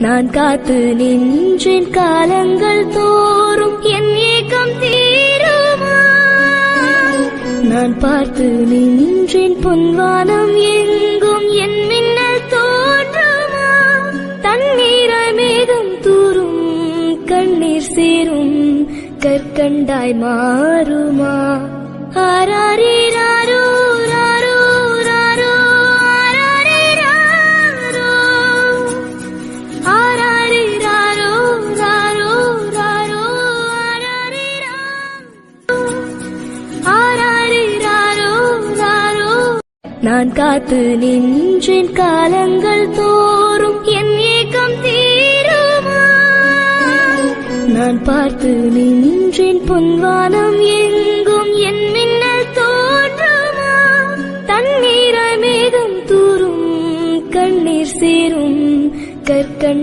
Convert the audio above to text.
நான் காத்து நின்றேன் காலங்கள் தோறும் என் ஏக்கம் தீருமா? நான் பார்த்து நின்றேன் பொன்வானம் எங்கும் என் மின்னல் தோன்றுமா? தண்ணீராய் மேகம் தூரும் கண்ணீர் சேரும் கற்கண்டாய் மாறுமா? ஆராரிராரோ ராரோ ராரோ ஆராரிராரோ ஆராரிராரோ ராரோ ராரோ ஆராரிராரோ ராரோ. நான் காத்து நின்றேன் காலங்கள் தோறும் என் ஏக்கம் தீருமா? நான் பார்த்து நின்றேன் பொன்வானம் எங்கும் என் மின்னல் தோன்றுமா? தண்ணீராய் மேகம் தூரும் கண்ணீர் சேரும் கற்கண்டாய்